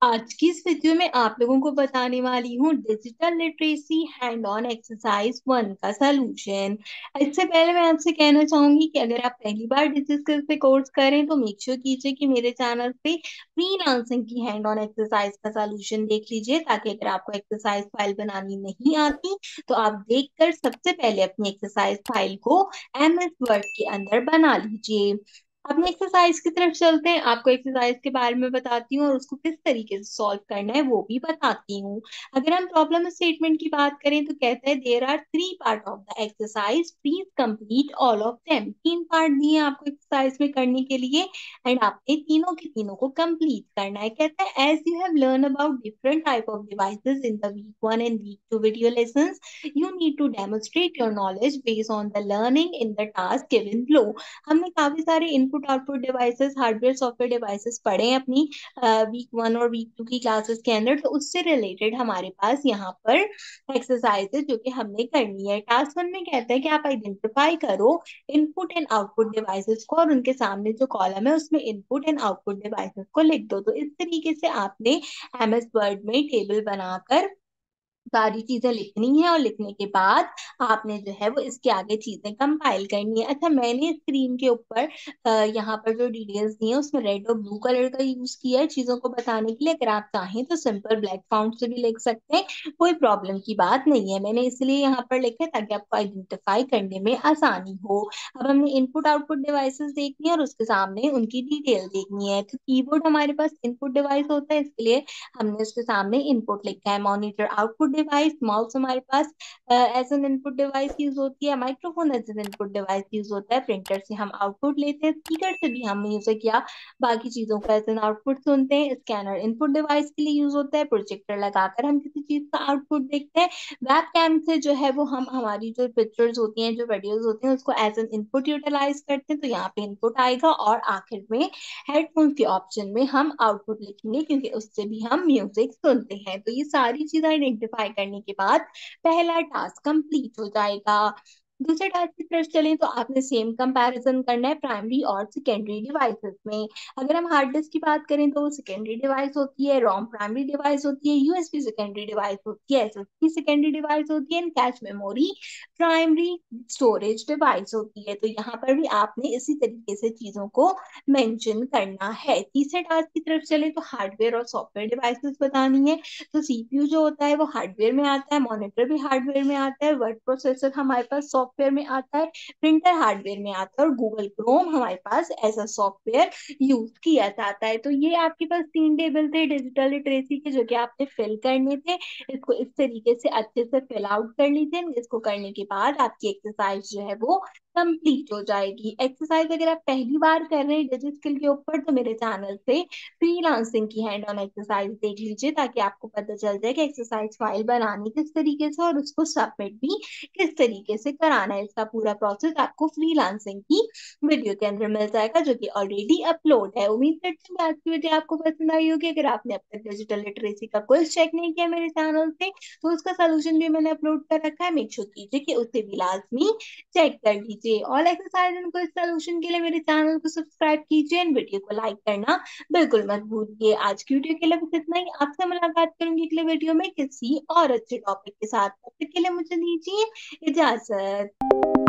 आज की इस वीडियो में आप लोगों को बताने वाली हूँ digital literacy hand on exercise 1 का सलूशन। इससे पहले मैं आपसे कहना चाहूंगी कि अगर आप पहली बार डिजिटल पे कोर्स करें तो मेक श्योर कीजिए कि मेरे चैनल पे फ्रीलांसिंग की हैंड ऑन एक्सरसाइज का सलूशन देख लीजिए, ताकि अगर आपको एक्सरसाइज फाइल बनानी नहीं आती तो आप देखकर सबसे पहले अपनी एक्सरसाइज फाइल को एमएस वर्ड के अंदर बना लीजिए। अपने एक्सरसाइज की तरफ चलते हैं। आपको एक्सरसाइज के बारे में बताती हूँ और उसको किस तरीके से सॉल्व करना है वो भी बताती हूँ। अगर हम प्रॉब्लम स्टेटमेंट की बात करें तो कहते हैं there are 3 part of the exercise, please complete all of them. 3 part दिए हैं आपको एक्सरसाइज में करने के लिए एंड आपने तीनों के तीनों को कंप्लीट करना है। कहता है as you have learn about different type of devices in the week 1 and week 2 video lessons, you need to demonstrate your knowledge based on the learning in the task given below. हमने काफी सारे input output devices, hardware software devices पढ़े हैं अपनी week 1 और week 2 की classes के अंदर। तो उससे रिलेटेड हमारे पास यहाँ पर एक्सरसाइजेस जो कि हमने करनी है। टास्क 1 में कहता है कि आप आइडेंटिफाई करो इनपुट एंड आउटपुट डिवाइसेस को और उनके सामने जो कॉलम है उसमें इनपुट एंड आउटपुट डिवाइसेस को लिख दो। तो इस तरीके से आपने एमएस वर्ड में टेबल बनाकर सारी चीजें लिखनी है और लिखने के बाद आपने जो है वो इसके आगे चीजें कंपाइल करनी है। अच्छा, मैंने स्क्रीन के ऊपर यहाँ पर जो डिटेल्स दी है उसमें रेड और ब्लू कलर का यूज किया है चीजों को बताने के लिए। अगर आप चाहें तो सिंपल ब्लैक फाउंट से भी लिख सकते हैं, कोई प्रॉब्लम की बात नहीं है। मैंने इसलिए यहाँ पर लिखा है ताकि आपको आइडेंटिफाई करने में आसानी हो। अब हमने इनपुट आउटपुट डिवाइसेस देखनी है और उसके सामने उनकी डिटेल देखनी है। तो कीबोर्ड हमारे पास इनपुट डिवाइस होता है, इसके लिए हमने उसके सामने इनपुट लिखा है। मॉनिटर आउटपुट डिवाइस, माउस हमारे पास as an input device use होती है, microphone as an input device use होता है, प्रिंटर से हम आउटपुट लेते हैं, स्पीकर से भी हम म्यूजिक या बाकी चीजों को एज एन आउटपुट सुनते हैं, स्कैनर इनपुट डिवाइस के लिए यूज होता है, प्रोजेक्टर लगाकर हम किसी चीज का आउटपुट देखते हैं, वेब कैम से जो है वो हम हमारी जो पिक्चर्स होती हैं, जो वीडियोस होती हैं उसको एज एन इनपुट यूटिलाइज करते हैं। तो यहाँ पे इनपुट आएगा और आखिर में हेडफोन के ऑप्शन में हम आउटपुट लिखेंगे क्योंकि उससे भी हम म्यूजिक सुनते हैं। तो ये सारी चीजें आइडेंटिफाई करने के बाद पहला टास्क कंप्लीट हो जाएगा। दूसरे टास्क की तरफ चलें तो आपने सेम कंपैरिजन करना है प्राइमरी और सेकेंडरी डिवाइसेस में। अगर हम हार्ड डिस्क की बात करें तो वो सेकेंडरी डिवाइस होती है, रोम प्राइमरी डिवाइस होती है, यूएसबी सेकेंडरी डिवाइस होती है, एसएसडी सेकेंडरी डिवाइस होती है and cache memory primary storage device होती है। तो यहाँ पर भी आपने इसी तरीके से चीजों को मेंशन करना है। तीसरे टास्क की तरफ चले तो हार्डवेयर और सॉफ्टवेयर डिवाइसेस बतानी है। तो सीपीयू जो होता है वो हार्डवेयर में आता है, मॉनिटर भी हार्डवेयर में आता है, वर्ड प्रोसेसर हमारे पास सॉफ्टवेयर में आता है, प्रिंटर हार्डवेयर में आता है और गूगल क्रोम हमारे पास एज अ सॉफ्टवेयर यूज किया जाता है। तो ये आपके पास 3 टेबल थे डिजिटल लिटरेसी के जो कि आपने फिल करने थे। इसको इस तरीके से अच्छे से फिल आउट कर लीजिए। इसको करने के बाद आपकी एक्सरसाइज जो है वो कंप्लीट हो जाएगी। एक्सरसाइज अगर आप पहली बार कर रहे हैं डिजिट स्किल के ऊपर तो मेरे चैनल से फ्रीलांसिंग की हैंड ऑन एक्सरसाइज देख लीजिए, ताकि आपको पता चल जाए कि एक्सरसाइज फाइल बनानी किस तरीके से और उसको सबमिट भी किस तरीके से कराना है। इसका पूरा प्रोसेस आपको फ्रीलांसिंग की वीडियो के अंदर मिल जाएगा जो कि ऑलरेडी अपलोड है। उम्मीद करती हूँ कि आज की वीडियो आपको पसंद आई होगी। अगर आपने अब तक डिजिटल लिटरेसी का क्विज चेक नहीं किया मेरे चैनल से तो उसका सोल्यूशन भी मैंने अपलोड कर रखा है, मेक श्योर कीजिए कि उसे भी लाजमी चेक कर लीजिए। All exercise and quiz solution के लिए मेरे चैनल को सब्सक्राइब कीजिए एंड वीडियो को लाइक करना बिल्कुल मत भूलिए। आज की वीडियो के लिए बस इतना ही। आपसे मुलाकात करूंगी अगले वीडियो में किसी और अच्छे टॉपिक के साथ। तब तक के लिए मुझे दीजिए इजाजत।